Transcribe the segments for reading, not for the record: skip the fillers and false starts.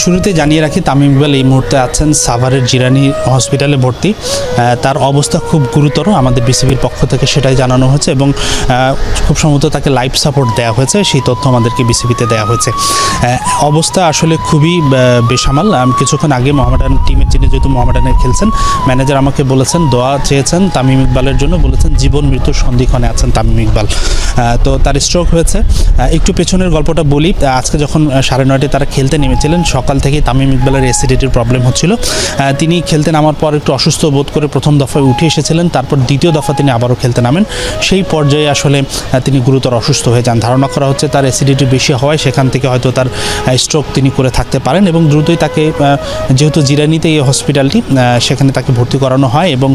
শুরুতে জানিয়ে রাখি তামিম ইকবাল এই মুহূর্তে আছেন সাভারের জিরানী হসপিটালে ভর্তি। তার অবস্থা খুব গুরুতর, আমাদের বিসিবির পক্ষ থেকে সেটাই জানানো হয়েছে এবং খুব সম্ভবত তাকে লাইফ সাপোর্ট দেওয়া হয়েছে, সেই তথ্য আমাদেরকে বিসিবিতে দেওয়া হয়েছে। অবস্থা আসলে খুবই বেসামাল। কিছুক্ষণ আগে মোহামেডান টিমের যিনি যেহেতু মোহামেডানে খেলছেন, ম্যানেজার আমাকে বলেছেন দোয়া চেয়েছেন তামিম ইকবালের জন্য, বলেছেন জীবন মৃত্যুর সন্ধিক্ষণে আছেন তামিম ইকবাল। তো তার স্ট্রোক হয়েছে। একটু পেছনের গল্পটা বলি। আজকে যখন 9:30 তারা খেলতে নেমেছিলেন, সকাল থেকেই তামিম ইকবালের অ্যাসিডিটির প্রবলেম হচ্ছিল। তিনি খেলতে নামার পর একটু অসুস্থ বোধ করে প্রথম দফায় উঠে এসেছিলেন, তারপর দ্বিতীয় দফা তিনি আবারও খেলতে নামেন। সেই পর্যায়ে আসলে তিনি গুরুতর অসুস্থ হয়ে যান। ধারণা করা হচ্ছে তার অ্যাসিডিটি বেশি হওয়ায় সেখান থেকে হয়তো তার স্ট্রোক তিনি করে থাকতে পারেন এবং দ্রুতই তাকে, যেহেতু জিরানিতে এই হসপিটালটি, সেখানে তাকে ভর্তি করানো হয় এবং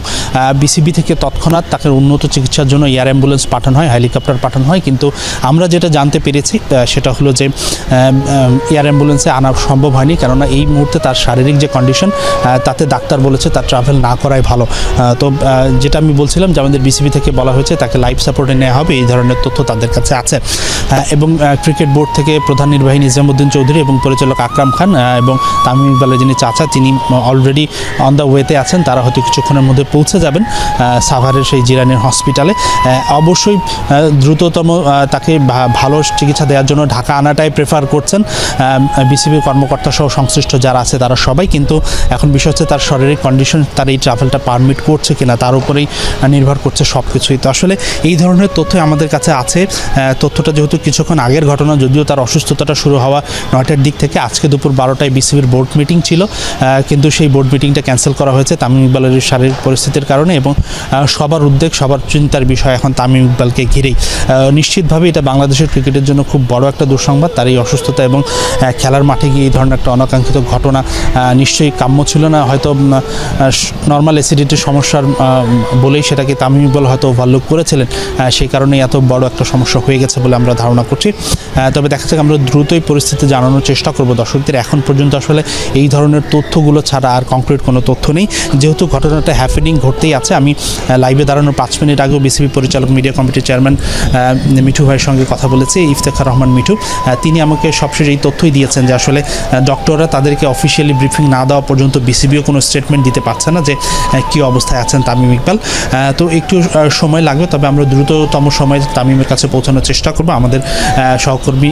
বিসিবি থেকে তৎক্ষণাৎ তাকে উন্নত চিকিৎসার জন্য এয়ার অ্যাম্বুলেন্স পাঠানো হয়, হেলিকপ্টার পাঠানো হয়। কিন্তু আমরা যেটা জানতে পেরেছি সেটা হলো যে এয়ার অ্যাম্বুলেন্সে আনা সম্ভব হয়নি, কেননা এই মুহূর্তে তার শারীরিক যে কন্ডিশন, তাতে ডাক্তার বলেছে তার ট্রাভেল না করাই ভালো। তো যেটা আমি বলছিলাম যে আমাদের বিসিবি থেকে বলা হয়েছে তাকে লাইফ সাপোর্টে নেওয়া হবে, এই ধরনের তথ্য তাদের কাছে আছে। এবং ক্রিকেট বোর্ড থেকে প্রধান নির্বাহী নিজামুদ্দিন চৌধুরী এবং পরিচালক আকরাম খান এবং তামিম ইকবালের যিনি চাচা, তিনি অলরেডি অন দ্য ওয়েতে আছেন। তারা হয়তো কিছুক্ষণের মধ্যে পৌঁছে যাবেন সাভারের সেই জিরানির হসপিটালে। অবশ্যই দ্রুততম তাকে ভালো চিকিৎসা দেওয়ার জন্য ঢাকা আনাটাই প্রেফার করছেন বিসিবির কর্মকর্তা সহ সংশ্লিষ্ট যারা আছে তারা সবাই। কিন্তু এখন বিষয় হচ্ছে তার শারীরিক কন্ডিশন, তার এই ট্রাভেলটা পারমিট করছে কিনা তার উপরেই নির্ভর করছে সব কিছুই। তো আসলে এই ধরনের তথ্য আমাদের কাছে আছে। তথ্যটা যেহেতু কিছুক্ষণ আগের ঘটনা, যদিও তার অসুস্থতাটা শুরু হওয়া 9টার দিক থেকে, আজকে দুপুর 12টায় বিসিবির বোর্ড মিটিং ছিল, কিন্তু সেই বোর্ড মিটিংটা ক্যান্সেল করা হয়েছে তামিম ইকবালের শারীরিক পরিস্থিতির কারণে এবং সবার উদ্বেগ, সবার চিন্তার বিষয় এখন তামিম ইকবালকে ঘিরেই। নিশ্চিতভাবে এটা বাংলাদেশের ক্রিকেটের জন্য খুব বড় একটা দুঃসংবাদ। তার এই অসুস্থতা এবং খেলার মাঠে গিয়ে এই ধরনের একটা অনাকাঙ্ক্ষিত ঘটনা নিশ্চয়ই কাম্য ছিল না। হয়তো নর্মাল অ্যাসিডিটির সমস্যার বলেই সেটাকে তামিম ইকবাল হয়তো ওভারলুক করেছিলেন, সেই কারণেই এত বড় একটা সমস্যা হয়ে গেছে বলে আমরা ধারণা করছি। তবে দেখা যাক, আমরা দ্রুতই পরিস্থিতি জানানোর চেষ্টা করব দর্শকদের। এখন পর্যন্ত আসলে এই ধরনের তথ্যগুলো ছাড়া আর কংক্রিট কোনো তথ্য নেই, যেহেতু ঘটনাটা হ্যাপেনিং ঘটতেই আছে। আমি লাইভে দাঁড়ানোর 5 মিনিট আগেও বিসিবি পরিচালক মিডিয়া কমিটির চেয়ারম্যান মিঠু ভাইয়ের সঙ্গে কথা বলেছি, ইফতেখার রহমান মিঠু। তিনি আমাকে সবশেষ এই তথ্যই দিয়েছেন যে আসলে ডক্টররা তাদেরকে অফিসিয়ালি ব্রিফিং না দেওয়া পর্যন্ত বিসিবিও কোনো স্টেটমেন্ট দিতে পারছে না যে কী অবস্থায় আছেন তামিম ইকবাল। তো একটু সময় লাগবে, তবে আমরা দ্রুততম সময়ে তামিমের কাছে পৌঁছানোর চেষ্টা করব। আমাদের সহকর্মী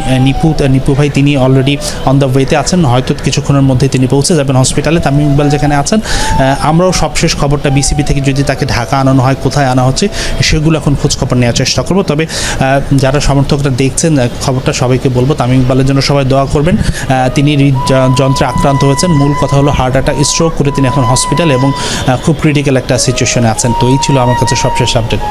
নিপু ভাই, তিনি অলরেডি অন দ্য ওয়েতে আছেন, হয়তো কিছুক্ষণের মধ্যেই তিনি পৌঁছে যাবেন হসপিটালে। তামিম ইকবাল যেখানে আছেন, আমরাও সবশেষ খবরটা বিসিবি থেকে যদি তাকে ঢাকা আনানো হয়, কোথায় আনা হচ্ছে সেগুলো এখন খোঁজখবর নেওয়ার চেষ্টা করব। তবে যারা সমর্থকরা দেখছেন খবরটা সবাইকে বলবো তামিম ইকবালের জন্য সবাই দোয়া করবেন। তিনি হৃদযন্ত্রে আক্রান্ত হয়েছেন, মূল কথা হলো হার্ট অ্যাটাক, স্ট্রোক করে তিনি এখন হসপিটাল এবং খুব ক্রিটিক্যাল একটা সিচুয়েশনে আছেন। তো এই ছিল আমার কাছে সবশেষ আপডেট।